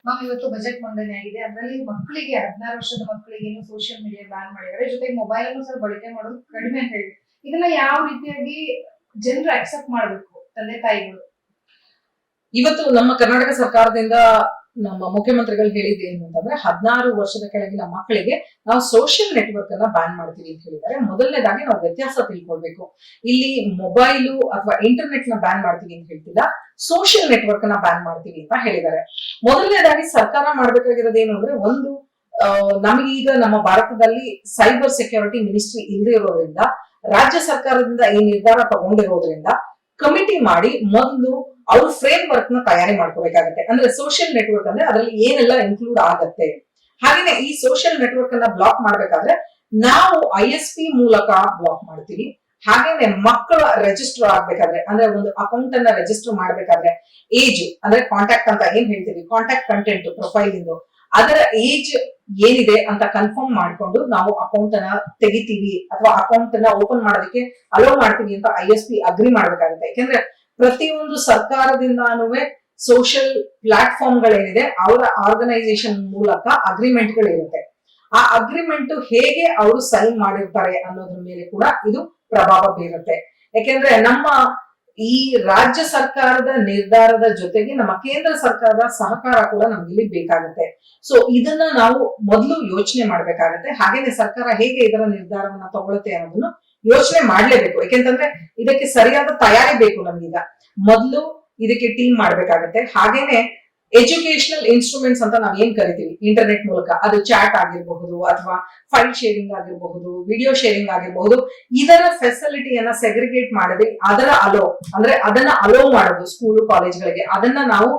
Ma'am ಇವತ್ತು budget ಮಂಡನೆ ಆಗಿದೆ. ಅದರಲ್ಲಿ ಮಕ್ಕಳಿಗೆ 16 ವರ್ಷದ ಮಕ್ಕಳಿಗೆ ಸೋಷಿಯಲ್ ಮೀಡಿಯಾ ಬ್ಯಾನ್ ಮಾಡಿದ್ದಾರೆ. ಜೊತೆಗೆ ಮೊಬೈಲ್ ಅನ್ನು ಸಹ ಬಳಕೆ ಮಾಡೋದು ಕಡಿಮೆ ಅಂತ ಹೇಳಿ ಇದನ್ನ ಯಾವ ರೀತಿಯಾಗಿ ಜನರು ಅಕ್ಸೆಪ್ಟ್ ಮಾಡಬೇಕು ತಂದೆ ತಾಯಿಗಳು? ಇವತ್ತು ನಮ್ಮ ಕರ್ನಾಟಕ ಸರ್ಕಾರದಿಂದ ನಮ್ಮ ಮುಖ್ಯಮಂತ್ರಿಗಳು ಹೇಳಿದ್ದು ಏನು ಅಂತಂದ್ರೆ 16 ವರ್ಷದ ಕೆಳಗಿನ ಮಕ್ಕಳಿಗೆ ನಾವು ಸೋಷಿಯಲ್ ನೆಟ್ವರ್ಕ್ ಅನ್ನ ಬ್ಯಾನ್ ಮಾಡ್ತೀವಿ ಅಂತ ಹೇಳಿದ್ದಾರೆ. ಮೊದಲನೇದಾಗಿ ನಾವು ವ್ಯತ್ಯಾಸ ತಿಳ್ಕೊಳ್ಬೇಕು. ಇಲ್ಲಿ ಮೊಬೈಲು ಅಥವಾ ಇಂಟರ್ನೆಟ್ ನ ಬ್ಯಾನ್ ಮಾಡ್ತೀವಿ ಅಂತ ಹೇಳ್ತಿಲ್ಲ, ಸೋಷಿಯಲ್ ನೆಟ್ವರ್ಕ್ ನ ಬ್ಯಾನ್ ಮಾಡ್ತೀವಿ ಅಂತ ಹೇಳಿದ್ದಾರೆ. ಮೊದಲನೇದಾಗಿ ಸರ್ಕಾರ ಮಾಡ್ಬೇಕಾಗಿರೋದು ಏನು ಅಂದ್ರೆ, ಒಂದು ನಮಗೀಗ ನಮ್ಮ ಭಾರತದಲ್ಲಿ ಸೈಬರ್ ಸೆಕ್ಯೂರಿಟಿ ಮಿನಿಸ್ಟ್ರಿ ಇಲ್ಲದೆ ಇರೋದ್ರಿಂದ, ರಾಜ್ಯ ಸರ್ಕಾರದಿಂದ ಈ ನಿರ್ಧಾರ ತಗೊಂಡಿರೋದ್ರಿಂದ ಕಮಿಟಿ ಮಾಡಿ ಮೊದಲು ಅವ್ರ ಫ್ರೇಮ್ ವರ್ಕ್ ನ ತಯಾರಿ ಮಾಡ್ಕೋಬೇಕಾಗತ್ತೆ. ಅಂದ್ರೆ ಸೋಷಿಯಲ್ ನೆಟ್ವರ್ಕ್ ಅಂದ್ರೆ ಅದರಲ್ಲಿ ಏನೆಲ್ಲ ಇನ್ಕ್ಲೂಡ್ ಆಗತ್ತೆ. ಹಾಗೇನೆ ಈ ಸೋಷಿಯಲ್ ನೆಟ್ವರ್ಕ್ ಅನ್ನ ಬ್ಲಾಕ್ ಮಾಡ್ಬೇಕಾದ್ರೆ ನಾವು ISP ಮೂಲಕ ಬ್ಲಾಕ್ ಮಾಡ್ತೀವಿ. ಹಾಗೇನೆ ಮಕ್ಕಳ ರಿಜಿಸ್ಟರ್ ಆಗ್ಬೇಕಾದ್ರೆ, ಅಂದ್ರೆ ಒಂದು ಅಕೌಂಟ್ ಅನ್ನ ರಿಜಿಸ್ಟರ್ ಮಾಡ್ಬೇಕಾದ್ರೆ ಏಜ್ ಅಂದ್ರೆ ಕಾಂಟ್ಯಾಕ್ಟ್ ಅಂತ ಏನ್ ಹೇಳ್ತೀವಿ, ಕಾಂಟ್ಯಾಕ್ಟ್ ಕಂಟೆಂಟ್ ಪ್ರೊಫೈಲ್ ಇಂದು ಅದರ ಏಜ್ ಏನಿದೆ ಅಂತ ಕನ್ಫರ್ಮ್ ಮಾಡ್ಕೊಂಡು ನಾವು ಅಕೌಂಟ್ ಅನ್ನ ತೆಗಿತೀವಿ ಅಥವಾ ಅಕೌಂಟ್ ಅನ್ನ ಓಪನ್ ಮಾಡೋದಕ್ಕೆ ಅಲೋ ಮಾಡ್ತೀವಿ ಅಂತ ISP ಅಗ್ರಿ ಮಾಡ್ಬೇಕಾಗುತ್ತೆ. ಯಾಕೆಂದ್ರೆ ಪ್ರತಿಯೊಂದು ಸರ್ಕಾರದಿಂದಾನು ಸೋಷಿಯಲ್ ಪ್ಲಾಟ್ಫಾರ್ಮ್ ಗಳೇನಿದೆ ಅವರ ಆರ್ಗನೈಸೇಷನ್ ಮೂಲಕ ಅಗ್ರಿಮೆಂಟ್ ಗಳು ಇರುತ್ತೆ. ಆ ಅಗ್ರಿಮೆಂಟ್ ಹೇಗೆ ಅವರು ಸೈನ್ ಮಾಡಿರ್ತಾರೆ ಅನ್ನೋದ್ರ ಮೇಲೆ ಕೂಡ ಇದು ಪ್ರಭಾವ ಬೀರುತ್ತೆ. ಯಾಕೆಂದ್ರೆ ನಮ್ಮ ಈ ರಾಜ್ಯ ಸರ್ಕಾರದ ನಿರ್ಧಾರದ ಜೊತೆಗೆ ನಮ್ಮ ಕೇಂದ್ರ ಸರ್ಕಾರದ ಸಹಕಾರ ಕೂಡ ನಮ್ಗೆ ಇಲ್ಲಿ ಬೇಕಾಗುತ್ತೆ. ಸೊ ಇದನ್ನ ನಾವು ಮೊದಲು ಯೋಚನೆ ಮಾಡ್ಬೇಕಾಗತ್ತೆ. ಹಾಗೇನೆ ಸರ್ಕಾರ ಹೇಗೆ ಇದರ ನಿರ್ಧಾರವನ್ನ ತಗೊಳುತ್ತೆ ಅನ್ನೋದನ್ನು ಯೋಚನೆ ಮಾಡ್ಲೇಬೇಕು. ಯಾಕೆಂತಂದ್ರೆ ಇದಕ್ಕೆ ಸರಿಯಾದ ತಯಾರಿ ಬೇಕು ನಮ್ಗೀಗ. ಮೊದಲು ಇದಕ್ಕೆ ಟೀಮ್ ಮಾಡ್ಬೇಕಾಗತ್ತೆ. ಹಾಗೇನೆ ಎಜುಕೇಶನಲ್ ಇನ್ಸ್ಟ್ರೂಮೆಂಟ್ಸ್ ಅಂತ ನಾವ್ ಏನ್ ಕರಿತೀವಿ ಇಂಟರ್ನೆಟ್ ಮೂಲಕ, ಅದು ಚಾಟ್ ಆಗಿರಬಹುದು ಅಥವಾ ಫೈಲ್ ಶೇರಿಂಗ್ ಆಗಿರಬಹುದು, ವಿಡಿಯೋ ಶೇರಿಂಗ್ ಆಗಿರಬಹುದು, ಇದರ ಫೆಸಿಲಿಟಿಯನ್ನ ಸೆಗ್ರಿಗೇಟ್ ಮಾಡದೆ ಅದರ ಅದನ್ನ ಅಲೋ ಮಾಡೋದು ಸ್ಕೂಲು ಕಾಲೇಜ್ಗಳಿಗೆ, ಅದನ್ನ ನಾವು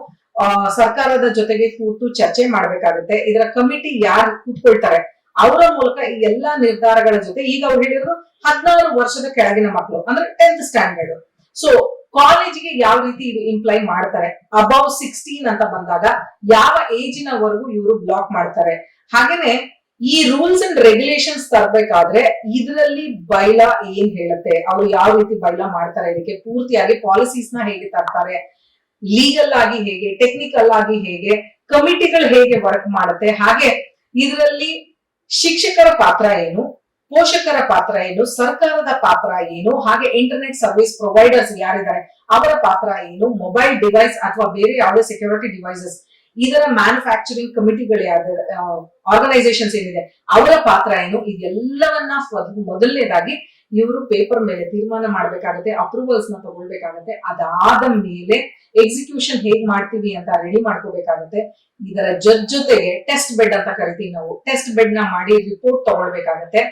ಸರ್ಕಾರದ ಜೊತೆಗೆ ಕೂತು ಚರ್ಚೆ ಮಾಡ್ಬೇಕಾಗುತ್ತೆ. ಇದರ ಕಮಿಟಿ ಯಾರು ಕೂತ್ಕೊಳ್ತಾರೆ ಅವರ ಮೂಲಕ ಈ ಎಲ್ಲಾ ನಿರ್ಧಾರಗಳ ಜೊತೆ, ಈಗ ಅವ್ರು ಹೇಳಿದ್ರು 16 ವರ್ಷದ ಕೆಳಗಿನ ಮಕ್ಕಳು ಅಂದ್ರೆ 10th ಸ್ಟ್ಯಾಂಡರ್ಡ್. ಸೊ ಕಾಲೇಜಿಗೆ ಯಾವ ರೀತಿ ಇದು ಇಂಪ್ಲೈ ಮಾಡ್ತಾರೆ, ಅಬೌವ್ 16 ಅಂತ ಬಂದಾಗ ಯಾವ ಏಜಿನವರೆಗೂ ಇವರು ಬ್ಲಾಕ್ ಮಾಡ್ತಾರೆ. ಹಾಗೇನೆ ಈ ರೂಲ್ಸ್ ಅಂಡ್ ರೆಗ್ಯುಲೇಷನ್ಸ್ ತರಬೇಕಾದ್ರೆ ಇದರಲ್ಲಿ ಬೈಲಾ ಏನ್ ಹೇಳುತ್ತೆ, ಅವ್ರು ಯಾವ ರೀತಿ ಬೈಲಾ ಮಾಡ್ತಾರೆ, ಇದಕ್ಕೆ ಪೂರ್ತಿಯಾಗಿ ಪಾಲಿಸೀಸ್ ನ ಹೇಗೆ ತರ್ತಾರೆ, ಲೀಗಲ್ ಆಗಿ ಹೇಗೆ, ಟೆಕ್ನಿಕಲ್ ಆಗಿ ಹೇಗೆ, ಕಮಿಟಿಗಳು ಹೇಗೆ ವರ್ಕ್ ಮಾಡುತ್ತೆ, ಹಾಗೆ ಇದರಲ್ಲಿ ಶಿಕ್ಷಕರ ಪಾತ್ರ ಏನು, ಪೋಷಕರ ಪಾತ್ರ ಏನು, ಸರ್ಕಾರದ ಪಾತ್ರ ಏನು, ಹಾಗೆ ಇಂಟರ್ನೆಟ್ ಸರ್ವಿಸ್ ಪ್ರೊವೈಡರ್ಸ್ ಯಾರಿದ್ದಾರೆ ಅವರ ಪಾತ್ರ ಏನು, ಮೊಬೈಲ್ ಡಿವೈಸ್ ಅಥವಾ ಬೇರೆ ಯಾವುದೇ ಸೆಕ್ಯೂರಿಟಿ ಡಿವೈಸಸ್ ಇದರ ಮ್ಯಾನುಫ್ಯಾಕ್ಚರಿಂಗ್ ಕಮಿಟಿಗಳು ಆರ್ಗನೈಸೇಷನ್ಸ್ ಏನಿದೆ ಅವರ ಪಾತ್ರ ಏನು, ಇದೆಲ್ಲವನ್ನ ಮೊದಲನೇದಾಗಿ ಇವರು ಪೇಪರ್ ಮೇಲೆ ತೀರ್ಮಾನ ಮಾಡ್ಬೇಕಾಗತ್ತೆ, ಅಪ್ರೂವಲ್ಸ್ ನ ತಗೊಳ್ಬೇಕಾಗತ್ತೆ. ಅದಾದ ಮೇಲೆ ಎಕ್ಸಿಕ್ಯೂಷನ್ ಹೇಗ್ ಮಾಡ್ತೀವಿ ಅಂತ ರೆಡಿ ಮಾಡ್ಕೋಬೇಕಾಗತ್ತೆ. ಇದರ ಜೊತೆಗೆ ಟೆಸ್ಟ್ ಬೆಡ್ ಅಂತ ಕರಿತೀವಿ ನಾವು, ಟೆಸ್ಟ್ ಬೆಡ್ ನ ಮಾಡಿ ರಿಪೋರ್ಟ್ ತಗೊಳ್ಬೇಕಾಗತ್ತೆ.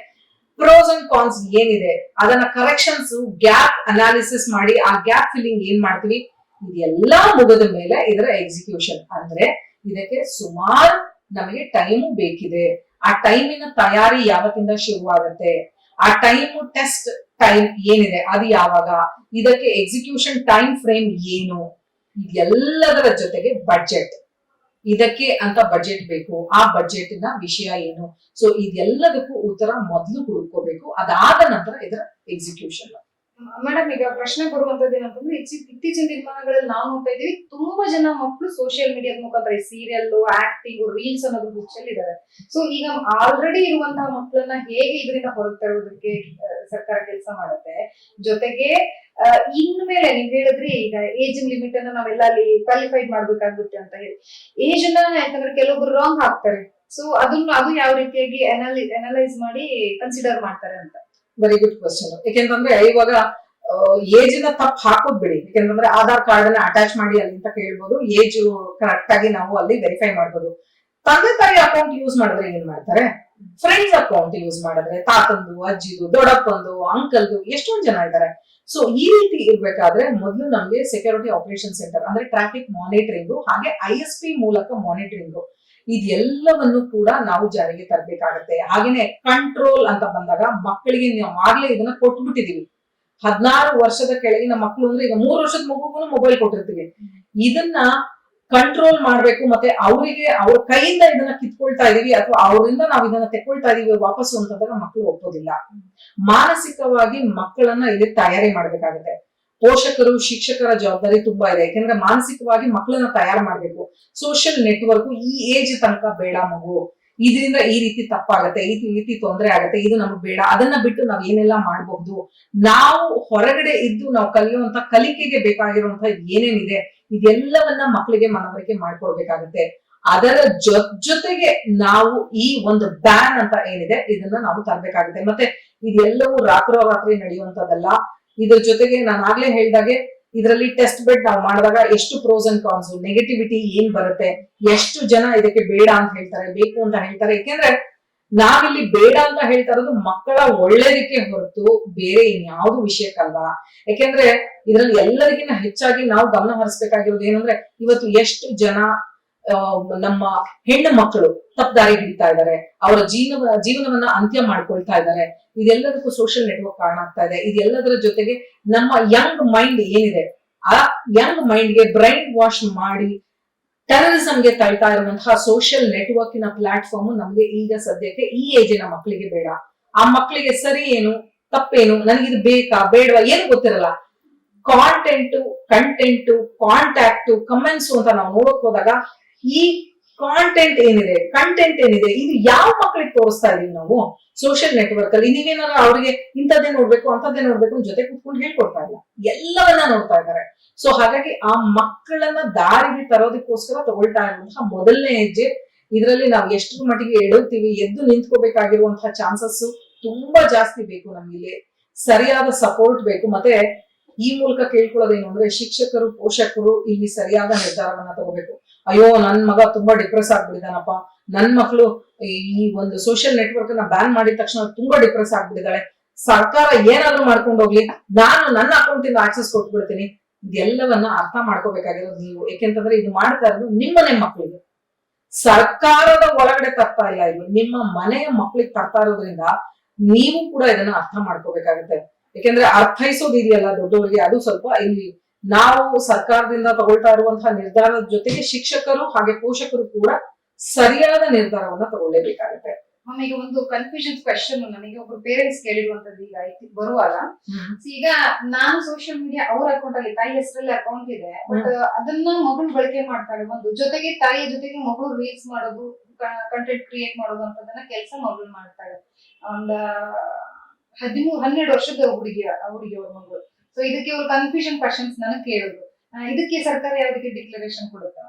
ಪ್ರೋಸ್ ಅಂಡ್ ಕಾನ್ಸ್ ಏನಿದೆ ಅದನ್ನ ಕರೆಕ್ಷನ್ಸ್, ಗ್ಯಾಪ್ ಅನಾಲಿಸಿಸ್ ಮಾಡಿ ಆ ಗ್ಯಾಪ್ ಫಿಲ್ಲಿಂಗ್ ಏನ್ ಮಾಡ್ತೀವಿ, ಇದೆಲ್ಲಾ ಮುಗಿದ ಮೇಲೆ ಇದರ ಎಕ್ಸಿಕ್ಯೂಷನ್. ಅಂದ್ರೆ ಇದಕ್ಕೆ ಸುಮಾರು ನಮಗೆ ಟೈಮು ಬೇಕಿದೆ. ಆ ಟೈಮಿನ ತಯಾರಿ ಯಾವತ್ತಿಂದ ಶುರುವಾಗುತ್ತೆ, ಆ ಟೈಮು ಟೆಸ್ಟ್ ಟೈಮ್ ಏನಿದೆ ಅದು ಯಾವಾಗ, ಇದಕ್ಕೆ ಎಕ್ಸಿಕ್ಯೂಷನ್ ಟೈಮ್ ಫ್ರೇಮ್ ಏನು, ಇದೆಲ್ಲದರ ಜೊತೆಗೆ ಬಡ್ಜೆಟ್, ಇದಕ್ಕೆ ಅಂತ ಬಜೆಟ್ ಬೇಕು, ಆ ಬಜೆಟ್ ನ ವಿಷಯ ಏನು. ಸೊ ಇದೆಲ್ಲದಕ್ಕೂ ಉತ್ತರ ಮೊದಲು ಹುಡುಕೋಬೇಕು, ಅದಾದ ನಂತರ ಇದರ ಎಕ್ಸಿಕ್ಯೂಷನ್. ಮೇಡಮ್, ಈಗ ಪ್ರಶ್ನೆ ಬರುವಂತದ್ದು ಏನಂತಂದ್ರೆ, ಇತ್ತೀಚಿನ ದಿನಮಾನಗಳಲ್ಲಿ ನಾವು ನೋಡ್ತಾ ಇದೀವಿ ತುಂಬಾ ಜನ ಮಕ್ಕಳು ಸೋಷಿಯಲ್ ಮೀಡಿಯಾದ ಮುಖಾಂತರ ಸೀರಿಯಲ್, ಆಕ್ಟಿಂಗ್, ರೀಲ್ಸ್ ಅನ್ನೋದು ಹುಚ್ಚಲ್ಲಿದ್ದಾರೆ. ಸೊ ಈಗ ಆಲ್ರೆಡಿ ಇರುವಂತಹ ಮಕ್ಕಳನ್ನ ಹೇಗೆ ಇದರಿಂದ ಹೊರಗೆ ತರುವುದಕ್ಕೆ ಸರ್ಕಾರ ಕೆಲಸ ಮಾಡುತ್ತೆ. ಜೊತೆಗೆ ಇನ್ಮೇಲೆ ನೀವ್ ಹೇಳಿದ್ರಿ ಈಗ ಏಜ್ ಲಿಮಿಟ್ ಅನ್ನ ನಾವೆಲ್ಲ ಅಲ್ಲಿ ಕ್ವಾಲಿಫೈಡ್ ಮಾಡ್ಬೇಕಾಗುತ್ತೆ ಅಂತ ಹೇಳಿ, ಏಜ್ ನ ಯಾಕಂದ್ರೆ ಕೆಲವೊಬ್ರು ರಾಂಗ್ ಹಾಕ್ತಾರೆ. ಸೊ ಅದು ಯಾವ ರೀತಿಯಾಗಿ ಅನಲೈಸ್ ಮಾಡಿ ಕನ್ಸಿಡರ್ ಮಾಡ್ತಾರೆ ಅಂತ. Very good question. ಯಾಕೆಂತಂದ್ರೆ ಇವಾಗ ಏಜ್ ನ ತಪ್ಪು ಹಾಕೋದ್ ಬಿಡಿ, ಯಾಕೆಂತಂದ್ರೆ ಆಧಾರ್ ಕಾರ್ಡ್ ಅನ್ನ ಅಟ್ಯಾಚ್ ಮಾಡಿ ಅಲ್ಲಿ ಅಂತ ಕೇಳ್ಬೋದು, ಏಜ್ ಕರೆಕ್ಟ್ ಆಗಿ ನಾವು ಅಲ್ಲಿ ವೆರಿಫೈ ಮಾಡ್ಬೋದು. ತಂದೆ ತಾಯಿ ಅಕೌಂಟ್ ಯೂಸ್ ಮಾಡಿದ್ರೆ ಏನ್ ಮಾಡ್ತಾರೆ, ಫ್ರೆಂಡ್ಸ್ ಅಕೌಂಟ್ ಯೂಸ್ ಮಾಡಿದ್ರೆ ತಾತಂದು, ಅಜ್ಜಿದು, ದೊಡ್ಡಪ್ಪಂದು, ಅಂಕಲ್ದು ಎಷ್ಟೊಂದು ಜನ ಇದ್ದಾರೆ. ಸೊ ಈ ರೀತಿ ಇರ್ಬೇಕಾದ್ರೆ ಮೊದಲು ನಮ್ಗೆ ಸೆಕ್ಯೂರಿಟಿ ಆಪರೇಷನ್ ಸೆಂಟರ್ ಅಂದ್ರೆ ಟ್ರಾಫಿಕ್ ಮಾನಿಟರಿಂಗ್, ಹಾಗೆ ISP ಮೂಲಕ ಮಾನಿಟರಿಂಗ್, ಇದೆಲ್ಲವನ್ನು ಕೂಡ ನಾವು ಜಾರಿಗೆ ತರಬೇಕಾಗತ್ತೆ. ಹಾಗೇನೆ ಕಂಟ್ರೋಲ್ ಅಂತ ಬಂದಾಗ ಮಕ್ಕಳಿಗೆ ನಾವು ಆಗ್ಲೇ ಇದನ್ನ ಕೊಟ್ಬಿಟ್ಟಿದೀವಿ. 16 ವರ್ಷದ ಕೆಳಗಿನ ಮಕ್ಕಳು ಅಂದ್ರೆ ಈಗ 3 ವರ್ಷದ ಮಗುಗೂ ಮೊಬೈಲ್ ಕೊಟ್ಟಿರ್ತೀವಿ. ಇದನ್ನ ಕಂಟ್ರೋಲ್ ಮಾಡ್ಬೇಕು, ಮತ್ತೆ ಅವರಿಗೆ ಅವ್ರ ಕೈಯಿಂದ ಇದನ್ನ ಕಿತ್ಕೊಳ್ತಾ ಇದೀವಿ ಅಥವಾ ಅವರಿಂದ ನಾವು ಇದನ್ನ ತೆಕ್ಕೊಳ್ತಾ ಇದೀವಿ ವಾಪಸ್ಸು ಅಂತಂದಾಗ ಮಕ್ಕಳು ಒಪ್ಪೋದಿಲ್ಲ. ಮಾನಸಿಕವಾಗಿ ಮಕ್ಕಳನ್ನ ಇಲ್ಲಿ ತಯಾರಿ ಮಾಡ್ಬೇಕಾಗುತ್ತೆ. ಪೋಷಕರು ಶಿಕ್ಷಕರ ಜವಾಬ್ದಾರಿ ತುಂಬಾ ಇದೆ. ಯಾಕಂದ್ರೆ ಮಾನಸಿಕವಾಗಿ ಮಕ್ಕಳನ್ನ ತಯಾರು ಮಾಡ್ಬೇಕು. ಸೋಷಿಯಲ್ ನೆಟ್ವರ್ಕ್ ಈ ಏಜ್ ತನಕ ಬೇಡ ಮಗು, ಇದರಿಂದ ಈ ರೀತಿ ತಪ್ಪಾಗತ್ತೆ, ಈ ರೀತಿ ತೊಂದರೆ ಆಗತ್ತೆ, ಇದು ನಮಗ್ ಬೇಡ, ಅದನ್ನ ಬಿಟ್ಟು ನಾವ್ ಏನೆಲ್ಲ ಮಾಡಬಹುದು, ನಾವು ಹೊರಗಡೆ ಇದ್ದು ನಾವು ಕಲಿಯುವಂತ ಕಲಿಕೆಗೆ ಬೇಕಾಗಿರುವಂತ ಏನೇನಿದೆ ಇದೆಲ್ಲವನ್ನ ಮಕ್ಕಳಿಗೆ ಮನವರಿಕೆ ಮಾಡ್ಕೊಡ್ಬೇಕಾಗತ್ತೆ. ಅದರ ಜೊತೆಗೆ ನಾವು ಈ ಒಂದು ಬ್ಯಾನ್ ಅಂತ ಏನಿದೆ ಇದನ್ನ ನಾವು ತರಬೇಕಾಗುತ್ತೆ. ಮತ್ತೆ ಇದೆಲ್ಲವೂ ರಾತ್ರೋರಾತ್ರಿ ನಡೆಯುವಂತದ್ದಲ್ಲ. ಇದ್ರ ಜೊತೆಗೆ ನಾನು ಆಗ್ಲೇ ಹೇಳ್ದಾಗೆ ಇದರಲ್ಲಿ ಟೆಸ್ಟ್ ಬೆಡ್ ನಾವು ಮಾಡಿದಾಗ ಎಷ್ಟು ಪ್ರೋಸ್ ಅಂಡ್ ಕಾನ್ಸ್, ನೆಗೆಟಿವಿಟಿ ಏನ್ ಬರುತ್ತೆ, ಎಷ್ಟು ಜನ ಇದಕ್ಕೆ ಬೇಡ ಅಂತ ಹೇಳ್ತಾರೆ, ಬೇಕು ಅಂತ ಹೇಳ್ತಾರೆ. ಯಾಕೆಂದ್ರೆ ನಾವಿಲ್ಲಿ ಬೇಡ ಅಂತ ಹೇಳ್ತಾ ಇರೋದು ಮಕ್ಕಳ ಒಳ್ಳೇದಕ್ಕೆ ಹೊರತು ಬೇರೆ ಇನ್ಯಾವುದು ವಿಷಯಕ್ಕಲ್ವಾ. ಯಾಕೆಂದ್ರೆ ಇದ್ರಲ್ಲಿ ಎಲ್ಲರಿಗಿಂತ ಹೆಚ್ಚಾಗಿ ನಾವು ಗಮನ ಹರಿಸ್ಬೇಕಾಗಿರೋದು ಏನಂದ್ರೆ ಇವತ್ತು ಎಷ್ಟು ಜನ ನಮ್ಮ ಹೆಣ್ಣು ಮಕ್ಕಳು ತಪ್ಪದಾರಿ ಹಿಡಿತಾ ಇದ್ದಾರೆ, ಅವರ ಜೀವನವನ್ನ ಅಂತ್ಯ ಮಾಡ್ಕೊಳ್ತಾ ಇದ್ದಾರೆ. ಇದೆಲ್ಲದಕ್ಕೂ ಸೋಷಿಯಲ್ ನೆಟ್ವರ್ಕ್ ಕಾರಣ ಆಗ್ತಾ ಇದೆ. ಇದೆಲ್ಲದರ ಜೊತೆಗೆ ನಮ್ಮ ಯಂಗ್ ಮೈಂಡ್ ಏನಿದೆ ಆ ಯಂಗ್ ಮೈಂಡ್ಗೆ ಬ್ರೈನ್ ವಾಶ್ ಮಾಡಿ ಟೆರರಿಸಂಗೆ ತಳ್ತಾ ಇರುವಂತಹ ಸೋಷಿಯಲ್ ನೆಟ್ವರ್ಕಿನ ಪ್ಲಾಟ್ಫಾರ್ಮ್ ನಮ್ಗೆ ಈಗ ಸದ್ಯಕ್ಕೆ ಈ ಏಜಿನ ಮಕ್ಕಳಿಗೆ ಬೇಡ. ಆ ಮಕ್ಕಳಿಗೆ ಸರಿ ಏನು ತಪ್ಪೇನು, ನನಗಿದು ಬೇಕಾ ಬೇಡವಾ ಏನು ಗೊತ್ತಿರಲ್ಲ. ಕಂಟೆಂಟ್ ಕಾಂಟ್ಯಾಕ್ಟ್ ಕಮೆಂಟ್ಸ್ ಅಂತ ನಾವು ನೋಡಕ್ ಹೋದಾಗ ಈ ಕಂಟೆಂಟ್ ಏನಿದೆ ಇದು ಯಾವ ಮಕ್ಕಳಿಗೆ ತೋರಿಸ್ತಾ ಇದೀವಿ ನಾವು ಸೋಷಿಯಲ್ ನೆಟ್ವರ್ಕ್ ಅಲ್ಲಿ. ನೀವೇನಾರ ಅವ್ರಿಗೆ ಇಂಥದ್ದೇ ನೋಡ್ಬೇಕು ಅಂತದ್ದೇ ನೋಡ್ಬೇಕು ಜೊತೆ ಕೂತ್ಕೊಂಡು ಹೇಳ್ಕೊಡ್ತಾ ಇಲ್ಲ, ಎಲ್ಲವನ್ನ ನೋಡ್ತಾ ಇದ್ದಾರೆ. ಸೊ ಹಾಗಾಗಿ ಆ ಮಕ್ಕಳನ್ನ ದಾರಿಗೆ ತರೋದಕ್ಕೋಸ್ಕರ ತಗೊಳ್ತಾ ಇರುವಂತಹ ಮೊದಲನೇ ಹೆಜ್ಜೆ. ಇದರಲ್ಲಿ ನಾವು ಎಷ್ಟು ಮಟ್ಟಿಗೆ ಎಡುತ್ತೀವಿ, ಎದ್ದು ನಿಂತ್ಕೋಬೇಕಾಗಿರುವಂತಹ ಚಾನ್ಸಸ್ ತುಂಬಾ ಜಾಸ್ತಿ ಬೇಕು. ನಮ್ಗೆ ಸರಿಯಾದ ಸಪೋರ್ಟ್ ಬೇಕು. ಮತ್ತೆ ಈ ಮೂಲಕ ಕೇಳ್ಕೊಳ್ಳೋದೇನು ಅಂದ್ರೆ ಶಿಕ್ಷಕರು ಪೋಷಕರು ಇಲ್ಲಿ ಸರಿಯಾದ ನಿರ್ಧಾರವನ್ನ ತಗೋಬೇಕು. ಅಯ್ಯೋ ನನ್ ಮಗ ತುಂಬಾ ಡಿಪ್ರೆಸ್ ಆಗ್ಬಿಟ್ಟಿದಾನಪ್ಪ, ನನ್ ಮಕ್ಕಳು ಈ ಒಂದು ಸೋಷಿಯಲ್ ನೆಟ್ವರ್ಕ್ ನ ಬ್ಯಾನ್ ಮಾಡಿದ ತಕ್ಷಣ ತುಂಬಾ ಡಿಪ್ರೆಸ್ ಆಗ್ಬಿಟ್ಟಿದ್ದಾಳೆ, ಸರ್ಕಾರ ಏನಾದ್ರೂ ಮಾಡ್ಕೊಂಡು ಹೋಗ್ಲಿ, ನಾನು ನನ್ನ ಅಕೌಂಟ್ ಇಂದ ಆಕ್ಸೆಸ್ ಕೊಟ್ಬಿಡ್ತೀನಿ. ಇದೆಲ್ಲವನ್ನ ಅರ್ಥ ಮಾಡ್ಕೋಬೇಕಾಗಿರೋದು ನೀವು. ಯಾಕೆಂತಂದ್ರೆ ಇದು ಮಾಡ್ತಾ ಇರೋದು ನಿಮ್ಮನೆ ಮಕ್ಕಳಿಗೆ, ಸರ್ಕಾರದ ಒಳಗಡೆ ತರ್ತಾ ಇಲ್ಲ, ಇದು ನಿಮ್ಮ ಮನೆಯ ಮಕ್ಕಳಿಗೆ ತರ್ತಾ ಇರೋದ್ರಿಂದ ನೀವು ಕೂಡ ಇದನ್ನ ಅರ್ಥ ಮಾಡ್ಕೋಬೇಕಾಗುತ್ತೆ. ಯಾಕೆಂದ್ರೆ ಅರ್ಥೈಸೋದಿದೆಯಲ್ಲ ದೊಡ್ಡವರಿಗೆ, ಅದು ಸ್ವಲ್ಪ ಇಲ್ಲಿ ನಾವು ಸರ್ಕಾರದಿಂದ ತಗೊಳ್ತಾ ಇರುವಂತಹ ನಿರ್ಧಾರದ ಜೊತೆಗೆ ಶಿಕ್ಷಕರು ಹಾಗೆ ಪೋಷಕರು ಕೂಡ ಸರಿಯಾದ ನಿರ್ಧಾರವನ್ನ ತಗೊಳ್ಳೇಬೇಕಾಗುತ್ತೆ. ಈಗ ಒಂದು ಕನ್ಫ್ಯೂಷನ್ ಕ್ವೆಶನ್ ನನಗೆ ಒಬ್ರು ಪೇರೆಂಟ್ಸ್ ಕೇಳಿರುವಂತದ್ದು ಈಗ ಬರುವಾಗ, ಈಗ ನಾನು ಸೋಷಿಯಲ್ ಮೀಡಿಯಾ ಅವ್ರ ಅಕೌಂಟ್ ಅಲ್ಲಿ ತಾಯಿ ಹೆಸರಲ್ಲಿ ಅಕೌಂಟ್ ಇದೆ, ಬಟ್ ಅದನ್ನ ಮಗಳು ಬಳಕೆ ಮಾಡ್ತಾಳೆ. ಒಂದು ಜೊತೆಗೆ ತಾಯಿಯ ಜೊತೆಗೆ ಮಗಳು ರೀಲ್ಸ್ ಮಾಡೋದು, ಕಂಟೆಂಟ್ ಕ್ರಿಯೇಟ್ ಮಾಡೋದು ಅಂತದನ್ನ ಕೆಲಸ ಮಗಳು ಮಾಡ್ತಾಳೆ. ಒಂದ 12 ವರ್ಷದ ಹುಡುಗಿ ಅವ್ರ ಮಗಳು. ಸೊ ಇದಕ್ಕೆ ಅವ್ರ ಕನ್ಫ್ಯೂಷನ್ ಕ್ವಶನ್ಸ್ ನನಗೆ ಕೇಳುದು, ಇದಕ್ಕೆ ಸರ್ಕಾರ ಯಾವ ರೀತಿ ಡಿಕ್ಲರೇಷನ್ ಕೊಡುತ್ತೆ?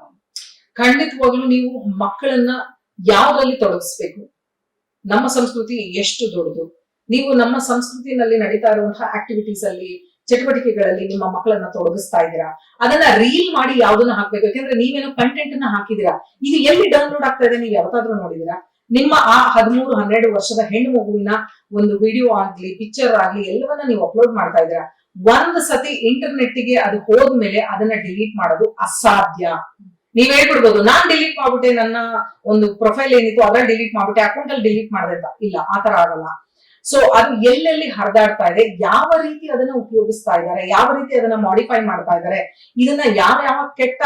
ಖಂಡಿತವಾಗ್ಲೂ ನೀವು ಮಕ್ಕಳನ್ನ ಯಾವ್ದ್ರಲ್ಲಿ ತೊಡಗಿಸ್ಬೇಕು, ನಮ್ಮ ಸಂಸ್ಕೃತಿ ಎಷ್ಟು ದೊಡ್ಡದು, ನೀವು ನಮ್ಮ ಸಂಸ್ಕೃತಿನಲ್ಲಿ ನಡೀತಾ ಇರುವಂತಹ ಆಕ್ಟಿವಿಟೀಸ್ ಅಲ್ಲಿ ಚಟುವಟಿಕೆಗಳಲ್ಲಿ ನಿಮ್ಮ ಮಕ್ಕಳನ್ನ ತೊಡಗಿಸ್ತಾ ಇದ್ದೀರಾ, ಅದನ್ನ ರೀಲ್ ಮಾಡಿ ಯಾವ್ದನ್ನ ಹಾಕ್ಬೇಕು. ಯಾಕಂದ್ರೆ ನೀವೇನೋ ಕಂಟೆಂಟ್ ಅನ್ನ ಹಾಕಿದೀರಾ, ಇದು ಎಲ್ಲಿ ಡೌನ್ಲೋಡ್ ಆಗ್ತಾ ಇದೆ ನೀವು ಯಾವತ್ತಾದ್ರೂ ನೋಡಿದೀರಾ? ನಿಮ್ಮ ಆ 13-12 ವರ್ಷದ ಹೆಣ್ಣು ಮಗುವಿನ ಒಂದು ವಿಡಿಯೋ ಆಗ್ಲಿ ಪಿಕ್ಚರ್ ಆಗ್ಲಿ ಎಲ್ಲವನ್ನ ನೀವು ಅಪ್ಲೋಡ್ ಮಾಡ್ತಾ ಇದ್ದೀರಾ. ಒಂದ್ ಸತಿ ಇಂಟರ್ನೆಟ್ಗೆ ಅದು ಹೋದ್ಮೇಲೆ ಅದನ್ನ ಡಿಲೀಟ್ ಮಾಡೋದು ಅಸಾಧ್ಯ. ನೀವ್ ಹೇಳ್ಬಿಡ್ಬೋದು ನಾನ್ ಡಿಲೀಟ್ ಮಾಡ್ಬಿಟ್ಟೆ, ನನ್ನ ಒಂದು ಪ್ರೊಫೈಲ್ ಏನಿತ್ತು ಅದ್ರಲ್ಲಿ ಡಿಲೀಟ್ ಮಾಡ್ಬಿಟ್ಟೆ, ಅಕೌಂಟ್ ಅಲ್ಲಿ ಡಿಲೀಟ್ ಮಾಡಿದೆ ಅಂತ. ಇಲ್ಲ, ಆತರ ಆಗಲ್ಲ. ಸೊ ಅದು ಎಲ್ಲೆಲ್ಲಿ ಹರಿದಾಡ್ತಾ ಇದೆ, ಯಾವ ರೀತಿ ಅದನ್ನ ಉಪಯೋಗಿಸ್ತಾ ಇದ್ದಾರೆ, ಯಾವ ರೀತಿ ಅದನ್ನ ಮಾಡಿಫೈ ಮಾಡ್ತಾ ಇದ್ದಾರೆ, ಇದನ್ನ ಯಾವ ಕೆಟ್ಟ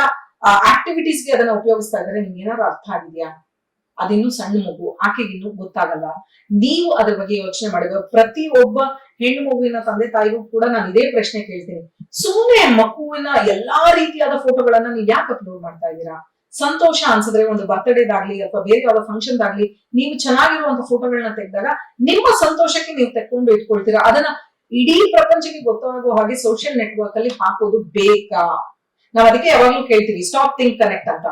ಆಕ್ಟಿವಿಟೀಸ್ಗೆ ಅದನ್ನ ಉಪಯೋಗಿಸ್ತಾ ಇದ್ದಾರೆ, ನಿಮ್ಗೆ ಏನಾದ್ರು ಅರ್ಥ ಆಗಿದ್ಯಾ? ಅದಿನ್ನೂ ಸಣ್ಣ ಮಗು, ಆಕೆಗಿನ್ನೂ ಗೊತ್ತಾಗಲ್ಲ. ನೀವು ಅದ್ರ ಬಗ್ಗೆ ಯೋಚನೆ ಮಾಡಬೇಕು. ಪ್ರತಿ ಒಬ್ಬ ಹೆಣ್ಣು ಮಗುವಿನ ತಂದೆ ತಾಯಿಗೂ ಕೂಡ ನಾನು ಇದೇ ಪ್ರಶ್ನೆ ಕೇಳ್ತೀನಿ, ಸುಮ್ಮನೆ ಮಗುವಿನ ಎಲ್ಲಾ ರೀತಿಯಾದ ಫೋಟೋಗಳನ್ನ ನೀವು ಯಾಕೆ ಅಪ್ಲೋಡ್ ಮಾಡ್ತಾ ಇದ್ದೀರಾ? ಸಂತೋಷ ಅನ್ಸಿದ್ರೆ ಒಂದು ಬರ್ತ್ಡೇದಾಗ್ಲಿ ಅಥವಾ ಬೇರೆ ಯಾವ್ದೋ ಫಂಕ್ಷನ್ ದಾಗ್ಲಿ ನೀವು ಚೆನ್ನಾಗಿರುವಂತ ಫೋಟೋಗಳನ್ನ ತೆಗೆದಾಗ ನಿಮ್ಮ ಸಂತೋಷಕ್ಕೆ ನೀವು ತೆಕ್ಕೊಂಡು ಇಟ್ಕೊಳ್ತೀರಾ. ಅದನ್ನ ಇಡೀ ಪ್ರಪಂಚಕ್ಕೆ ಗೊತ್ತಾಗೋ ಹಾಗೆ ಸೋಷಿಯಲ್ ನೆಟ್ವರ್ಕ್ ಅಲ್ಲಿ ಹಾಕೋದು ಬೇಕಾ? ನಾವ್ ಅದಕ್ಕೆ ಯಾವಾಗ್ಲೂ ಕೇಳ್ತೀವಿ ಸ್ಟಾಪ್ ಥಿಂಕ್ ಕನೆಕ್ಟ್ ಅಂತ.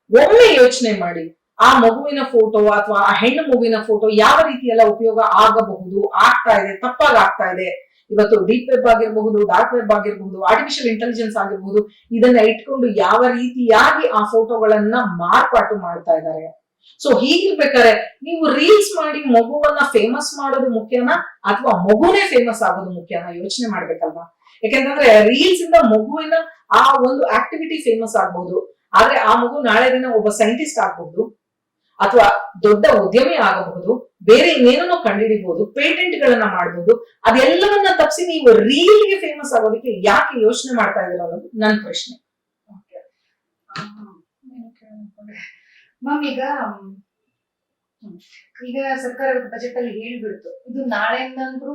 ಒಮ್ಮೆ ಯೋಚನೆ ಮಾಡಿ, ಆ ಮಗುವಿನ ಫೋಟೋ ಅಥವಾ ಆ ಹೆಣ್ಣು ಮಗುವಿನ ಫೋಟೋ ಯಾವ ರೀತಿ ಎಲ್ಲ ಉಪಯೋಗ ಆಗಬಹುದು, ಆಗ್ತಾ ಇದೆ, ತಪ್ಪಾಗಿ ಆಗ್ತಾ ಇದೆ. ಇವತ್ತು ಡೀಪ್ ವೆಬ್ ಆಗಿರಬಹುದು, ಡಾರ್ಕ್ ವೆಬ್ ಆಗಿರಬಹುದು, ಆರ್ಟಿಫಿಷಿಯಲ್ ಇಂಟೆಲಿಜೆನ್ಸ್ ಆಗಿರಬಹುದು, ಇದನ್ನ ಇಟ್ಕೊಂಡು ಯಾವ ರೀತಿಯಾಗಿ ಆ ಫೋಟೋಗಳನ್ನ ಮಾರ್ಪಾಟು ಮಾಡ್ತಾ ಇದ್ದಾರೆ. ಸೊ ಹೀಗಿರ್ಬೇಕಾದ್ರೆ ನೀವು ರೀಲ್ಸ್ ಮಾಡಿ ಮಗುವನ್ನ ಫೇಮಸ್ ಮಾಡೋದು ಮುಖ್ಯನಾ ಅಥವಾ ಮಗುನೇ ಫೇಮಸ್ ಆಗೋದು ಮುಖ್ಯನಾ? ಯೋಚನೆ ಮಾಡ್ಬೇಕಲ್ವಾ. ಯಾಕೆಂತಂದ್ರೆ ರೀಲ್ಸ್ ಇಂದ ಮಗುವಿನ ಆ ಒಂದು ಆಕ್ಟಿವಿಟಿ ಫೇಮಸ್ ಆಗ್ಬಹುದು, ಆದ್ರೆ ಆ ಮಗು ನಾಳೆ ದಿನ ಒಬ್ಬ ಸೈಂಟಿಸ್ಟ್ ಆಗ್ಬಹುದು ಅಥವಾ ದೊಡ್ಡ ಉದ್ಯಮಿ ಆಗಬಹುದು, ಬೇರೆ ಇನ್ನೇನೋ ಕಂಡುಹಿಡಿಬಹುದು, ಪೇಟೆಂಟ್ ಗಳನ್ನ ಮಾಡಬಹುದು. ಅದೆಲ್ಲವನ್ನ ತಪ್ಪಿಸಿ ನೀವು ರೀಲ್ಗೆ ಫೇಮಸ್ ಆಗೋದಕ್ಕೆ ಯಾಕೆ ಯೋಚನೆ ಮಾಡ್ತಾ ಇದ್ದೀರಾ ಅನ್ನೋದು ನನ್ನ ಪ್ರಶ್ನೆ. ಮ್ಯಾಮ್, ಈಗ ಈಗ ಸರ್ಕಾರ ಬಜೆಟ್ ಅಲ್ಲಿ ಹೇಳ್ಬಿಡ್ತು ಇದು ನಾಳೆಯಿಂದಂದ್ರೂ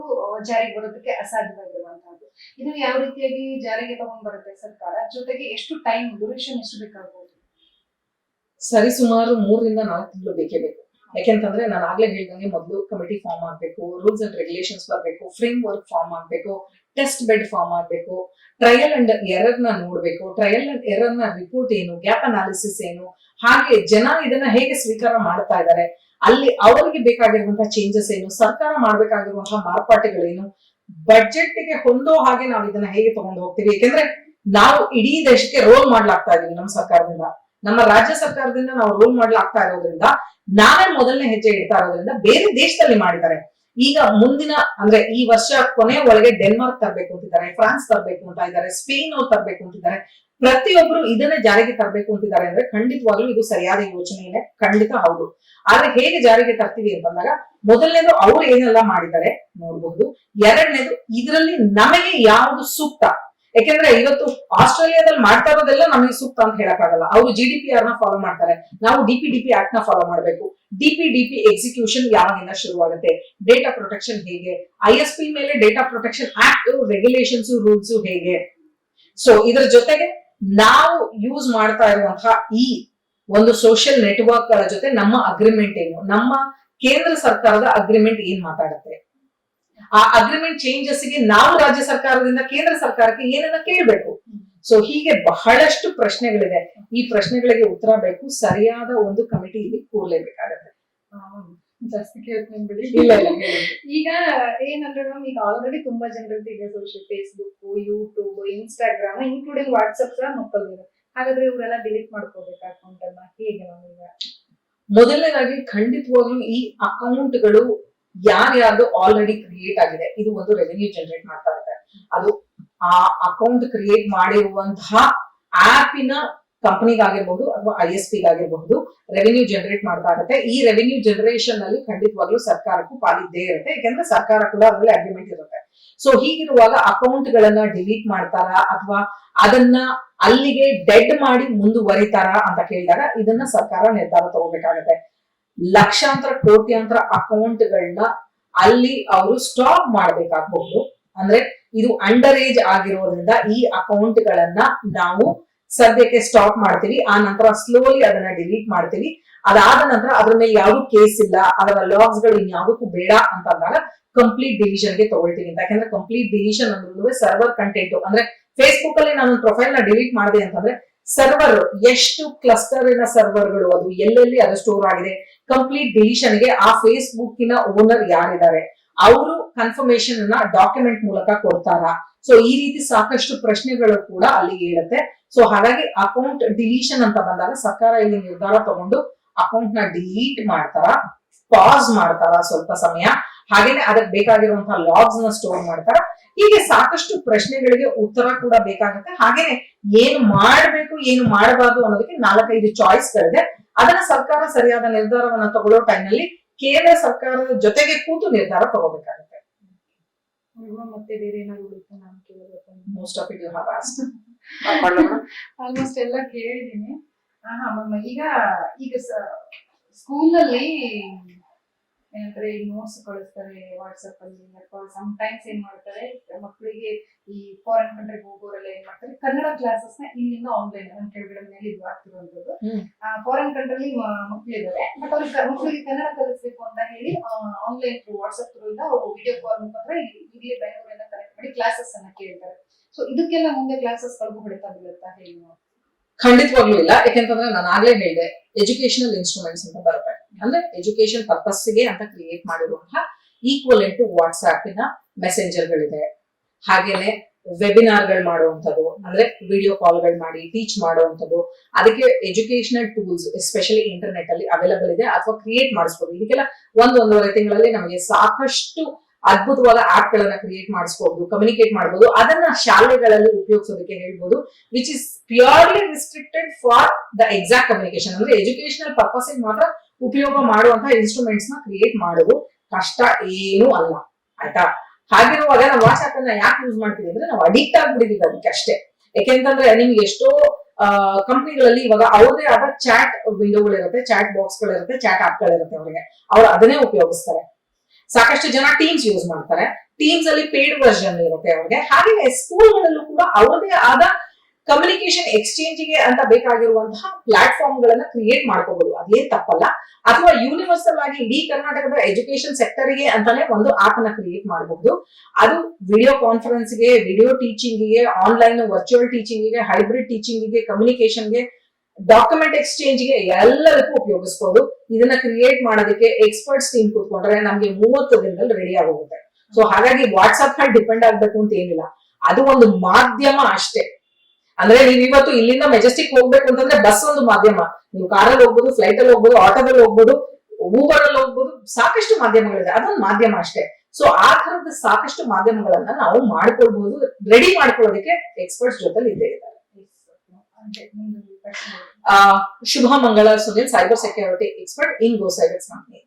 ಜಾರಿಗೆ ಬರೋದಕ್ಕೆ ಅಸಾಧ್ಯವಾಗಿರುವಂತಹದ್ದು. ಇದು ಯಾವ ರೀತಿಯಾಗಿ ಜಾರಿಗೆ ತಗೊಂಡ್ ಬರುತ್ತೆ ಸರ್ಕಾರ, ಜೊತೆಗೆ ಎಷ್ಟು ಟೈಮ್ ಡ್ಯೂರೇಷನ್ ಎಷ್ಟು ಬೇಕಾಗಬಹುದು? ಸರಿ ಸುಮಾರು 3 ರಿಂದ 4 ತಿಂಗಳು ಬೇಕೇ ಬೇಕು. ಯಾಕೆಂತಂದ್ರೆ ನಾನು ಆಗ್ಲೇ ಹೇಳ್ದಂಗೆ ಮೊದಲು ಕಮಿಟಿ ಫಾರ್ಮ್ ಆಗ್ಬೇಕು, ರೂಲ್ಸ್ ಅಂಡ್ ರೆಗ್ಯುಲೇಷನ್ಸ್ ಬರ್ಬೇಕು, ಫ್ರೇಮ್ ವರ್ಕ್ ಫಾರ್ಮ್ ಆಗ್ಬೇಕು, ಟೆಸ್ಟ್ ಬೆಡ್ ಫಾರ್ಮ್ ಆಗ್ಬೇಕು, ಟ್ರಯಲ್ ಅಂಡ್ ಎರರ್ ನ ನೋಡ್ಬೇಕು, ಟ್ರಯಲ್ ಅಂಡ್ ಎರರ್ ನ ರಿಪೋರ್ಟ್ ಏನು, ಗ್ಯಾಪ್ ಅನಾಲಿಸಿಸ್ ಏನು, ಹಾಗೆ ಜನ ಇದನ್ನ ಹೇಗೆ ಸ್ವೀಕಾರ ಮಾಡ್ತಾ ಇದ್ದಾರೆ, ಅಲ್ಲಿ ಅವರಿಗೆ ಬೇಕಾಗಿರುವಂತಹ ಚೇಂಜಸ್ ಏನು, ಸರ್ಕಾರ ಮಾಡ್ಬೇಕಾಗಿರುವಂತಹ ಮಾರ್ಪಾಟುಗಳೇನು, ಬಜೆಟ್ ಗೆ ಹೊಂದೋ ಹಾಗೆ ನಾವು ಇದನ್ನ ಹೇಗೆ ತಗೊಂಡು ಹೋಗ್ತೀವಿ. ಯಾಕೆಂದ್ರೆ ನಾವು ಇಡೀ ದೇಶಕ್ಕೆ ರೋಲ್ ಮಾಡ್ಲಾಗ್ತಾ ಇದೀವಿ ನಮ್ಮ ಸರ್ಕಾರದಿಂದ, ನಮ್ಮ ರಾಜ್ಯ ಸರ್ಕಾರದಿಂದ ನಾವು ರೋಲ್ ಮಾಡ್ಲಾಗ್ತಾ ಇರೋದ್ರಿಂದ ನಾವೇ ಮೊದಲನೇ ಹೆಜ್ಜೆ ಇಡ್ತಾ ಇರೋದ್ರಿಂದ ಬೇರೆ ದೇಶದಲ್ಲಿ ಮಾಡಿದ್ದಾರೆ. ಈಗ ಮುಂದಿನ ಅಂದ್ರೆ ಈ ವರ್ಷ ಕೊನೆಯ ಒಳಗೆ ಡೆನ್ಮಾರ್ಕ್ ತರಬೇಕು ಅಂತಿದ್ದಾರೆ, ಫ್ರಾನ್ಸ್ ತರಬೇಕು ಅಂತ ಇದ್ದಾರೆ, ಸ್ಪೇನ್ ಅವ್ರು ತರಬೇಕು ಅಂತಿದ್ದಾರೆ. ಪ್ರತಿಯೊಬ್ರು ಇದನ್ನೇ ಜಾರಿಗೆ ತರಬೇಕು ಅಂತಿದ್ದಾರೆ ಅಂದ್ರೆ ಖಂಡಿತವಾಗ್ಲೂ ಇದು ಸರಿಯಾದ ಯೋಚನೆಯೇ, ಖಂಡಿತ ಹೌದು. ಆದ್ರೆ ಹೇಗೆ ಜಾರಿಗೆ ತರ್ತೀವಿ ಅಂತಂದಾಗ ಮೊದಲನೇದು ಅವ್ರು ಏನೆಲ್ಲ ಮಾಡಿದ್ದಾರೆ ನೋಡಬಹುದು, ಎರಡನೇದು ಇದರಲ್ಲಿ ನಮಗೆ ಯಾವುದು ಸೂಕ್ತ. ಯಾಕೆಂದ್ರೆ ಇವತ್ತು ಆಸ್ಟ್ರೇಲಿಯಾದಲ್ಲಿ ಮಾಡ್ತಾ ಇರೋದೆಲ್ಲ ನಮಗೆ ಸೂಕ್ತ ಅಂತ ಹೇಳಕ್ಕಾಗಲ್ಲ. ಅವರು GDPR ನ ಫಾಲೋ ಮಾಡ್ತಾರೆ, ನಾವು DPDP ಆಕ್ಟ್ ನ ಫಾಲೋ ಮಾಡಬೇಕು. DPDP ಎಕ್ಸಿಕ್ಯೂಷನ್ ಯಾವಾಗಿಂದ ಶುರುವಾಗುತ್ತೆ, ಡೇಟಾ ಪ್ರೊಟೆಕ್ಷನ್ ಹೇಗೆ, ISP ಮೇಲೆ data protection act regulations rules ಹೇಗೆ. ಸೊ ಇದರ ಜೊತೆಗೆ ನಾವು ಯೂಸ್ ಮಾಡ್ತಾ ಇರುವಂತಹ ಈ ಒಂದು ಸೋಷಿಯಲ್ ನೆಟ್ವರ್ಕ್ ಗಳ ಜೊತೆ ನಮ್ಮ ಅಗ್ರಿಮೆಂಟ್ ಏನು, ನಮ್ಮ ಕೇಂದ್ರ ಸರ್ಕಾರದ ಅಗ್ರಿಮೆಂಟ್ ಏನ್ ಮಾತಾಡುತ್ತೆ, ಆ ಅಗ್ರಿಮೆಂಟ್ ಚೇಂಜಸ್ ಗೆ ನಾವು ರಾಜ್ಯ ಸರ್ಕಾರದಿಂದ ಕೇಂದ್ರ ಸರ್ಕಾರಕ್ಕೆ ಏನನ್ನ ಕೇಳಬೇಕು. ಸೊ ಹೀಗೆ ಬಹಳಷ್ಟು ಪ್ರಶ್ನೆಗಳಿದೆ. ಈ ಪ್ರಶ್ನೆಗಳಿಗೆ ಉತ್ತರ ಬೇಕು, ಸರಿಯಾದ ಒಂದು ಕಮಿಟಿ ಇಲ್ಲಿ ಕೂರ್ಲೇಬೇಕಾಗತ್ತೆ. ಜಾಸ್ತಿ ಕೇಳ್ತೀನಿ ಬಿಡಿ. ಇಲ್ಲ ಇಲ್ಲ ಈಗ ಏನಂದ್ರೆ ಮ್ಯಾಮ್, ಈಗ ಆಲ್ರೆಡಿ ತುಂಬಾ ಜನರದ್ದು ಈಗ social Facebook, YouTube, Instagram including WhatsApp ಸಹ ಮಕ್ಕಳಿದೆ. ಹಾಗಾದ್ರೆ ಇವರೆಲ್ಲ ಡಿಲೀಟ್ ಮಾಡ್ಕೋಬೇಕು ಅಕೌಂಟ್ ಅನ್ನ, ಹೇಗೆ ಮ್ಯಾಮ್? ಈಗ ಮೊದಲನೇದಾಗಿ ಖಂಡಿತವಾಗ್ಲೂ ಈ ಅಕೌಂಟ್ಗಳು ಯಾರ್ಯಾರ್ದು ಆಲ್ರೆಡಿ ಕ್ರಿಯೇಟ್ ಆಗಿದೆ, ಇದು ಒಂದು ರೆವೆನ್ಯೂ ಜನರೇಟ್ ಮಾಡ್ತಾ ಇರುತ್ತೆ. ಅದು ಆ ಅಕೌಂಟ್ ಕ್ರಿಯೇಟ್ ಮಾಡಿರುವಂತಹ ಆಪಿನ ಕಂಪನಿಗಾಗಿರ್ಬಹುದು ಅಥವಾ ISP ಗಾಗಿರ್ಬಹುದು ರೆವೆನ್ಯೂ ಜನರೇಟ್ ಮಾಡ್ತಾ ಇರುತ್ತೆ. ಈ ರೆವೆನ್ಯೂ ಜನರೇಷನ್ ಅಲ್ಲಿ ಖಂಡಿತವಾಗ್ಲೂ ಸರ್ಕಾರಕ್ಕೂ ಪಾಲಿದ್ದೇ ಇರುತ್ತೆ, ಯಾಕಂದ್ರೆ ಸರ್ಕಾರ ಕೂಡ ಅದರಲ್ಲಿ ಅಗ್ರಿಮೆಂಟ್ ಇರುತ್ತೆ. ಸೊ ಹೀಗಿರುವಾಗ ಅಕೌಂಟ್ ಗಳನ್ನ ಡಿಲೀಟ್ ಮಾಡ್ತಾರ ಅಥವಾ ಅದನ್ನ ಅಲ್ಲಿಗೆ ಡೆಡ್ ಮಾಡಿ ಮುಂದುವರಿತಾರ ಅಂತ ಕೇಳಿದಾಗ ಇದನ್ನ ಸರ್ಕಾರ ನಿರ್ಧಾರ ತಗೋಬೇಕಾಗತ್ತೆ. ಲಕ್ಷಾಂತರ ಕೋಟ್ಯಾಂತರ ಅಕೌಂಟ್ಗಳನ್ನ ಅಲ್ಲಿ ಅವರು ಸ್ಟಾಪ್ ಮಾಡ್ಬೇಕಾಗಬಹುದು. ಅಂದ್ರೆ ಇದು ಅಂಡರ್ ಏಜ್ ಆಗಿರೋದ್ರಿಂದ ಈ ಅಕೌಂಟ್ ಗಳನ್ನ ನಾವು ಸದ್ಯಕ್ಕೆ ಸ್ಟಾಪ್ ಮಾಡ್ತೀವಿ, ಆ ನಂತರ ಸ್ಲೋಲಿ ಅದನ್ನ ಡಿಲೀಟ್ ಮಾಡ್ತೀವಿ. ಅದಾದ ನಂತರ ಅದ್ರ ಮೇಲೆ ಯಾವ್ದು ಕೇಸ್ ಇಲ್ಲ, ಅದರ ಲಾಗ್ಸ್ ಗಳು ಇನ್ಯಾವುದಕ್ಕೂ ಬೇಡ ಅಂತ ಅಂದಾಗ ಕಂಪ್ಲೀಟ್ ಡಿಲಿಷನ್ ಗೆ ತಗೊಳ್ತೀವಿ ಅಂತ. ಯಾಕಂದ್ರೆ ಕಂಪ್ಲೀಟ್ ಡಿಲಿಷನ್ ಅಂದ್ರೆ ಸರ್ವರ್ ಕಂಟೆಂಟ್, ಅಂದ್ರೆ ಫೇಸ್ಬುಕ್ ಅಲ್ಲಿ ನಾನು ಪ್ರೊಫೈಲ್ ನ ಡಿಲೀಟ್ ಮಾಡಿದೆ ಅಂತಂದ್ರೆ ಸರ್ವರ್ ಎಷ್ಟು ಕ್ಲಸ್ಟರಿನ ಸರ್ವರ್ಗಳು, ಅದು ಎಲ್ಲೆಲ್ಲಿ ಅದು ಸ್ಟೋರ್ ಆಗಿದೆ, ಕಂಪ್ಲೀಟ್ ಡಿಲಿಷನ್ ಗೆ ಆ ಫೇಸ್ಬುಕ್ಕಿನ ಓನರ್ ಯಾರಿದ್ದಾರೆ ಅವರು ಕನ್ಫರ್ಮೇಶನ್ ಅನ್ನ ಡಾಕ್ಯುಮೆಂಟ್ ಮೂಲಕ ಕೊಡ್ತಾರಾ. ಸೊ ಈ ರೀತಿ ಸಾಕಷ್ಟು ಪ್ರಶ್ನೆಗಳು ಕೂಡ ಅಲ್ಲಿ ಹೇಳುತ್ತೆ. ಸೊ ಹಾಗಾಗಿ ಅಕೌಂಟ್ ಡಿಲೀಷನ್ ಅಂತ ಬಂದಾಗ ಸರ್ಕಾರ ಇಲ್ಲಿ ನಿರ್ಧಾರ ತಗೊಂಡು ಅಕೌಂಟ್ ನ ಡಿಲೀಟ್ ಮಾಡ್ತಾರ, ಪಾಸ್ ಮಾಡ್ತಾರ ಸ್ವಲ್ಪ ಸಮಯ, ಹಾಗೇನೆ ಅದಕ್ಕೆ ಬೇಕಾಗಿರುವಂತಹ ಲಾಗ್ಸ್ ನ ಸ್ಟೋರ್ ಮಾಡ್ತಾರ. ಹೀಗೆ ಸಾಕಷ್ಟು ಪ್ರಶ್ನೆಗಳಿಗೆ ಉತ್ತರ ಕೂಡ ಬೇಕಾಗುತ್ತೆ. ಹಾಗೇನೆ ಏನು ಮಾಡಬೇಕು ಏನು ಮಾಡಬಾರ್ದು ಅನ್ನೋದಕ್ಕೆ 4-5 ಚಾಯ್ಸ್ ಗಳಿದೆ. ಅದನ್ನ ಸರ್ಕಾರ ಸರಿಯಾದ ನಿರ್ಧಾರವನ್ನ ತಗೊಳ್ಳೋ ಟೈಮ್ನಲ್ಲಿ ಕೇಂದ್ರ ಸರ್ಕಾರದ ಜೊತೆಗೆ ಕೂತು ನಿರ್ಧಾರ ತಗೋಬೇಕಾಗುತ್ತೆ. ಮತ್ತೆ ಬೇರೆ ಏನಾದ್ರು ನಾನು ಕೇಳಬೇಕು? Most of it you have asked. Almost ಎಲ್ಲ ಕೇಳಿದೀನಿ. ಈಗ ಈಗ ಸ್ಕೂಲ್ ಅಲ್ಲಿ ಏನಂದ್ರೆ ನೋಟ್ಸ್ ಕಳಿಸ್ತಾರೆ ವಾಟ್ಸ್ಆಪ್ ಅಲ್ಲಿ, ಅಥವಾ ಸಮ್ ಟೈಮ್ಸ್ ಏನ್ ಮಾಡ್ತಾರೆ ಮಕ್ಕಳಿಗೆ ಈ ಫಾರಿನ್ ಕಂಟ್ರಿಗೆ ಹೋಗೋರೆಲ್ಲ ಏನ್ ಮಾಡ್ತಾರೆ ಕನ್ನಡ ಕ್ಲಾಸಸ್ ನ ಇಲ್ಲಿಂದ ಆನ್ಲೈನ್ ನನ್ನ ಕೆಳಗಡೆ ಮೇಲೆ ಇದು ಆಗ್ತಿರುವಂತದ್ದು. ಫಾರಿನ್ ಕಂಟ್ರಿ ಮಕ್ಕಳಿದ್ದಾರೆ, ಬಟ್ ಅವ್ರಿಗೆ ಮಕ್ಕಳಿಗೆ ಕನ್ನಡ ಕಲಿಸ್ಬೇಕು ಅಂತ ಹೇಳಿ ಆನ್ಲೈನ್ ಥ್ರೂ ವಾಟ್ಸ್ಆಪ್ ಥ್ರೂ ಇಂದ ಅವರು ವಿಡಿಯೋ ಕಾಲ್ ಮುಖಾಂತರ ಇಲ್ಲಿ ಬೆಂಗಳೂರಿಂದ ಕನೆಕ್ಟ್ ಮಾಡಿ ಕ್ಲಾಸಸ್ ಅನ್ನ ಕೇಳ್ತಾರೆ. ಸೊ ಇದಕ್ಕೆಲ್ಲ ಮುಂದೆ ಕ್ಲಾಸಸ್ ಗಳು ಹೊಡಿತಾ ಬೀಳುತ್ತಾ ಹೇಳಿ? ಖಂಡಿತವಾಗ್ಲೂ ಇಲ್ಲ. ಯಾಕೆಂತಂದ್ರೆ ನಾನು ಆಗ್ಲೇ ಹೇಳಿದೆ, ಎಜುಕೇಶನಲ್ ಇನ್ಸ್ಟ್ರೂಮೆಂಟ್ಸ್ ಅಂತ ಬರುತ್ತೆ. ಅಂದ್ರೆ ಎಜುಕೇಶನ್ ಪರ್ಪಸ್ಗೆ ಅಂತ ಕ್ರಿಯೇಟ್ ಮಾಡಿರುವಂತಹ ಈಕ್ವಲೆಂಟ್ ಟು ವಾಟ್ಸ್ಆಪ್ ನ ಮೆಸೆಂಜರ್ ಗಳಿದೆ. ಹಾಗೇನೆ ವೆಬಿನಾರ್ ಗಳು ಮಾಡುವಂಥದ್ದು, ಅಂದ್ರೆ ವಿಡಿಯೋ ಕಾಲ್ ಗಳು ಮಾಡಿ ಟೀಚ್ ಮಾಡುವಂಥದ್ದು. ಅದಕ್ಕೆ ಎಜುಕೇಶನಲ್ ಟೂಲ್ಸ್ ಎಸ್ಪೆಷಲಿ ಇಂಟರ್ನೆಟ್ ಅಲ್ಲಿ ಅವೈಲಬಲ್ ಇದೆ, ಅಥವಾ ಕ್ರಿಯೇಟ್ ಮಾಡಿಸ್ಬೋದು. ಇದಕ್ಕೆಲ್ಲ 1-1.5 ತಿಂಗಳಲ್ಲಿ ನಮಗೆ ಸಾಕಷ್ಟು ಅದ್ಭುತವಾದ ಆಪ್ ಗಳನ್ನ ಕ್ರಿಯೇಟ್ ಮಾಡಿಸಬಹುದು, ಕಮ್ಯುನಿಕೇಟ್ ಮಾಡಬಹುದು. ಅದನ್ನ ಶಾಲೆಗಳಲ್ಲಿ ಉಪಯೋಗಿಸೋದಕ್ಕೆ ಹೇಳ್ಬೋದು, which is purely restricted for the exact communication. ಅಂದ್ರೆ ಎಜುಕೇಶನಲ್ ಪರ್ಪಸ್ ಮಾತ್ರ ಉಪಯೋಗ ಮಾಡುವಂತಹ ಇನ್ಸ್ಟ್ರೂಮೆಂಟ್ಸ್ ನ ಕ್ರಿಯೇಟ್ ಮಾಡೋದು ಕಷ್ಟ ಏನೂ ಅಲ್ಲ, ಆಯ್ತಾ? ಹಾಗಿರುವಾಗ ನಾವು ವಾಟ್ಸ್ಆಪ್ ಅನ್ನ ಯಾಕೆ ಯೂಸ್ ಮಾಡ್ತೀವಿ ಅಂದ್ರೆ ನಾವು ಅಡಿಕ್ಟ್ ಆಗ್ಬಿಟ್ಟಿದೀವಿ ಅದಕ್ಕೆ ಅಷ್ಟೇ. ಯಾಕೆಂತಂದ್ರೆ ನಿಮ್ಗೆ ಎಷ್ಟೋ ಕಂಪ್ನಿಗಳಲ್ಲಿ ಇವಾಗ ಅವ್ರದೇ ಆದ ಚಾಟ್ ವಿಂಡೋಗಳಿರುತ್ತೆ, ಚಾಟ್ ಬಾಕ್ಸ್ಗಳಿರುತ್ತೆ, ಚಾಟ್ ಆಪ್ಗಳಿರುತ್ತೆ ಅವರಿಗೆ, ಅವ್ರು ಅದನ್ನೇ ಉಪಯೋಗಿಸ್ತಾರೆ. ಸಾಕಷ್ಟು ಜನ ಟೀಮ್ಸ್ ಯೂಸ್ ಮಾಡ್ತಾರೆ, ಟೀಮ್ಸ್ ಅಲ್ಲಿ ಪೇಡ್ ವರ್ಷನ್ ಇರುತ್ತೆ ಅವ್ರಿಗೆ. ಹಾಗೆ ಸ್ಕೂಲ್ಗಳಲ್ಲೂ ಕೂಡ ಅವರದೇ ಆದ ಕಮ್ಯುನಿಕೇಶನ್ ಎಕ್ಸ್ಚೇಂಜ್ಗೆ ಅಂತ ಬೇಕಾಗಿರುವಂತಹ ಪ್ಲಾಟ್ಫಾರ್ಮ್ ಗಳನ್ನ ಕ್ರಿಯೇಟ್ ಮಾಡ್ಕೋಬಹುದು, ಅದೇನ್ ತಪ್ಪಲ್ಲ. ಅಥವಾ ಯೂನಿವರ್ಸಲ್ ಆಗಿ ಇಡೀ ಕರ್ನಾಟಕದ ಎಜುಕೇಶನ್ ಸೆಕ್ಟರ್ಗೆ ಅಂತಾನೆ ಒಂದು ಆಪ್ ಅನ್ನ ಕ್ರಿಯೇಟ್ ಮಾಡಬಹುದು. ಅದು ವಿಡಿಯೋ ಕಾನ್ಫರೆನ್ಸ್ಗೆ, ವಿಡಿಯೋ ಟೀಚಿಂಗ್ಗೆ, ಆನ್ಲೈನ್ ವರ್ಚುವಲ್ ಟೀಚಿಂಗ್ಗೆ, ಹೈಬ್ರಿಡ್ ಟೀಚಿಂಗ್ಗೆ, ಕಮ್ಯುನಿಕೇಶನ್ಗೆ, ಡಾಕ್ಯುಮೆಂಟ್ ಎಕ್ಸ್ಚೇಂಜ್ಗೆ ಎಲ್ಲದಕ್ಕೂ ಉಪಯೋಗಿಸಬಹುದು. ಇದನ್ನ ಕ್ರಿಯೇಟ್ ಮಾಡೋದಕ್ಕೆ ಎಕ್ಸ್ಪರ್ಟ್ಸ್ ಟೀಮ್ ಕೂತ್ಕೊಂಡ್ರೆ ನಮ್ಗೆ 30 ದಿನದಲ್ಲಿ ರೆಡಿ ಆಗೋಗುತ್ತೆ. ಸೊ ಹಾಗಾಗಿ ವಾಟ್ಸ್ಆಪ್ ಮೇಲೆ ಡಿಪೆಂಡ್ ಆಗ್ಬೇಕು ಅಂತ ಏನಿಲ್ಲ, ಅದು ಒಂದು ಮಾಧ್ಯಮ ಅಷ್ಟೇ. ಅಂದ್ರೆ ನೀವು ಇವತ್ತು ಇಲ್ಲಿಂದ ಮೆಜೆಸ್ಟಿಕ್ ಹೋಗ್ಬೇಕು ಅಂತಂದ್ರೆ ಬಸ್ ಒಂದು ಮಾಧ್ಯಮ, ನೀವು ಕಾರಲ್ಲಿ ಹೋಗ್ಬೋದು, ಫ್ಲೈಟ್ ಅಲ್ಲಿ ಹೋಗ್ಬೋದು, ಆಟೋದಲ್ಲಿ ಹೋಗ್ಬೋದು, ಊಬರ್ ಅಲ್ಲಿ ಹೋಗ್ಬೋದು, ಸಾಕಷ್ಟು ಮಾಧ್ಯಮಗಳಿದೆ, ಅದೊಂದು ಮಾಧ್ಯಮ ಅಷ್ಟೇ. ಸೊ ಆ ತರದ ಸಾಕಷ್ಟು ಮಾಧ್ಯಮಗಳನ್ನ ನಾವು ಮಾಡ್ಕೊಳ್ಬಹುದು, ರೆಡಿ ಮಾಡ್ಕೊಳ್ಳೋದಕ್ಕೆ ಎಕ್ಸ್ಪರ್ಟ್ಸ್ ಜೊತೆ ಇದ್ದೇ ಇದ್ದಾರೆ. Shubha Mangala Sunil, cyber security expert in Go Cybers company.